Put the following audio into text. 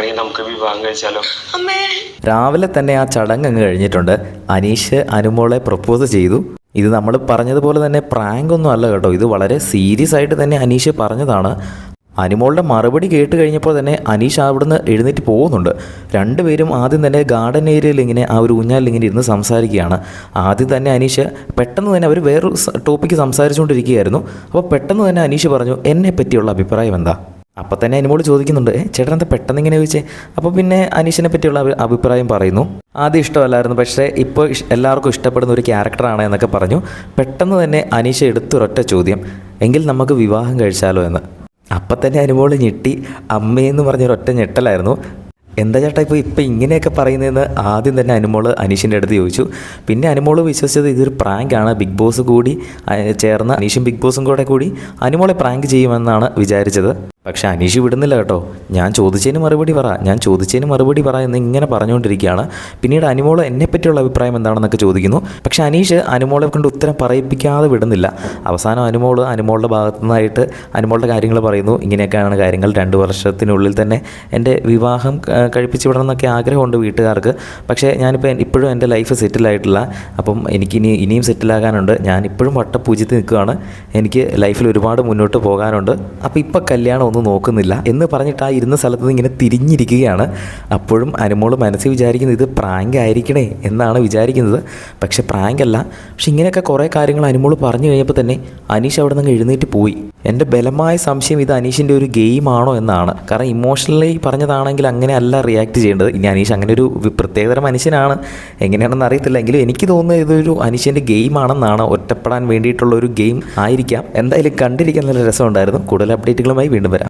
ഇഷ്ടമാണെങ്കിൽ നമുക്ക് വിവാഹം കഴിച്ചാലോ? രാവിലെ തന്നെ ആ ചടങ്ങ് അങ്ങ് കഴിഞ്ഞിട്ടുണ്ട്. അനീഷ് അനുമോളെ പ്രപ്പോസ് ചെയ്തു. ഇത് നമ്മൾ പറഞ്ഞതുപോലെ തന്നെ പ്രാങ്ക് ഒന്നും അല്ല കേട്ടോ, ഇത് വളരെ സീരിയസ് ആയിട്ട് തന്നെ അനീഷ് പറഞ്ഞതാണ്. അനുമോളുടെ മറുപടി കേട്ട് കഴിഞ്ഞപ്പോൾ തന്നെ അനീഷ് അവിടുന്ന് എഴുന്നേറ്റ് പോകുന്നുണ്ട്. രണ്ടുപേരും ആദ്യം തന്നെ ഗാർഡൻ ഏരിയയിൽ ഇങ്ങനെ ആ ഒരു ഊഞ്ഞാലിൽ ഇങ്ങനെ ഇരുന്ന് സംസാരിക്കുകയാണ്. ആദ്യം തന്നെ അനീഷ് പെട്ടെന്ന് തന്നെ അവർ വേറൊരു ടോപ്പിക്ക് സംസാരിച്ചുകൊണ്ടിരിക്കുകയായിരുന്നു. അപ്പോൾ പെട്ടെന്ന് തന്നെ അനീഷ് പറഞ്ഞു, എന്നെ പറ്റിയുള്ള അഭിപ്രായം എന്താ? അപ്പോൾ തന്നെ അനുമോൾ ചോദിക്കുന്നുണ്ട്, ചേട്ടൻ എന്താ പെട്ടെന്ന് ഇങ്ങനെ ചോദിച്ചേ? അപ്പോൾ പിന്നെ അനീഷിനെ പറ്റിയുള്ള അഭിപ്രായം പറയുന്നു. ആദ്യം ഇഷ്ടമല്ലായിരുന്നു, പക്ഷേ ഇപ്പോൾ എല്ലാവർക്കും ഇഷ്ടപ്പെടുന്ന ഒരു ക്യാരക്ടറാണ് എന്നൊക്കെ പറഞ്ഞു. പെട്ടെന്ന് തന്നെ അനീഷ് എടുത്തൊരൊറ്റ ചോദ്യം, എങ്കിൽ നമുക്ക് വിവാഹം കഴിച്ചാലോ എന്ന്. അപ്പം തന്നെ അനുമോൾ ഞെട്ടി. അമ്മയെന്ന് പറഞ്ഞൊരൊറ്റ ഞെട്ടലായിരുന്നു. എന്താ ചേട്ടാ ഇപ്പം ഇങ്ങനെയൊക്കെ പറയുന്നതെന്ന് ആദ്യം തന്നെ അനുമോൾ അനീഷിൻ്റെ അടുത്ത് ചോദിച്ചു. പിന്നെ അനുമോൾ വിശ്വസിച്ചത് ഇതൊരു പ്രാങ്കാണ്, ബിഗ് ബോസ് കൂടി ചേർന്ന് അനീഷും ബിഗ് ബോസും കൂടി അനുമോളെ പ്രാങ്ക് ചെയ്യുമെന്നാണ് വിചാരിച്ചത്. പക്ഷേ അനീഷ് വിടുന്നില്ല കേട്ടോ. ഞാൻ ചോദിച്ചതിന് മറുപടി പറ എന്ന് ഇങ്ങനെ പറഞ്ഞുകൊണ്ടിരിക്കുകയാണ്. പിന്നീട് അനുമോൾ എന്നെപ്പറ്റിയുള്ള അഭിപ്രായം എന്താണെന്നൊക്കെ ചോദിക്കുന്നു. പക്ഷേ അനീഷ് അനുമോളെ കൊണ്ട് ഉത്തരം പറയിപ്പിക്കാതെ വിടുന്നില്ല. അവസാനം അനുമോളുടെ ഭാഗത്തു നിന്നായിട്ട് അനുമോളുടെ കാര്യങ്ങൾ പറയുന്നു. ഇങ്ങനെയൊക്കെയാണ് കാര്യങ്ങൾ, 2 വർഷത്തിനുള്ളിൽ തന്നെ എൻ്റെ വിവാഹം കഴിപ്പിച്ച് വിടണം എന്നൊക്കെ ആഗ്രഹമുണ്ട് വീട്ടുകാർക്ക്. പക്ഷേ ഇപ്പോഴും എൻ്റെ ലൈഫ് സെറ്റിലായിട്ടില്ല. അപ്പം ഇനിയും സെറ്റിലാകാനുണ്ട്. ഞാൻ ഇപ്പോഴും വട്ടപ്പൂജ്യത്തിൽ നിൽക്കുകയാണ്. എനിക്ക് ലൈഫിൽ ഒരുപാട് മുന്നോട്ട് പോകാനുണ്ട്. അപ്പോൾ ഇപ്പം കല്യാണം ഒന്നും നോക്കുന്നില്ല എന്ന് പറഞ്ഞിട്ട് ആ ഇരുന്ന സ്ഥലത്ത് നിന്ന് ഇങ്ങനെ തിരിഞ്ഞിരിക്കുകയാണ്. അപ്പോഴും അനുമോൾ മനസ്സിൽ വിചാരിക്കുന്നത് ഇത് പ്രാങ്ക് ആയിരിക്കണേ എന്നാണ് വിചാരിക്കുന്നത്. പക്ഷേ പ്രാങ്ക് അല്ല. പക്ഷെ ഇങ്ങനെയൊക്കെ കുറേ കാര്യങ്ങൾ അനുമോൾ പറഞ്ഞു കഴിഞ്ഞപ്പോൾ തന്നെ അനീഷ് അവിടെ നിന്ന് എഴുന്നേറ്റ് പോയി. എൻ്റെ ബലമായ സംശയം ഇത് അനീഷിൻ്റെ ഒരു ഗെയിമാണോ എന്നാണ്. കാരണം ഇമോഷണലി പറഞ്ഞതാണെങ്കിൽ അങ്ങനെ അല്ല റിയാക്ട് ചെയ്യേണ്ടത്. ഇനി അനീഷ് അങ്ങനെ ഒരു പ്രത്യേകതരം മനുഷ്യനാണ്, എങ്ങനെയാണെന്ന് അറിയത്തില്ല. എങ്കിലും എനിക്ക് തോന്നുന്നത് ഇതൊരു അനീഷിൻ്റെ ഗെയിമാണെന്നാണ്. ഒറ്റപ്പെടാൻ വേണ്ടിയിട്ടുള്ള ഒരു ഗെയിം ആയിരിക്കാം. എന്തായാലും കണ്ടിരിക്കാൻ നല്ല രസമുണ്ടായിരുന്നു. കൂടുതൽ അപ്ഡേറ്റുകളുമായി വീണ്ടും വരാം.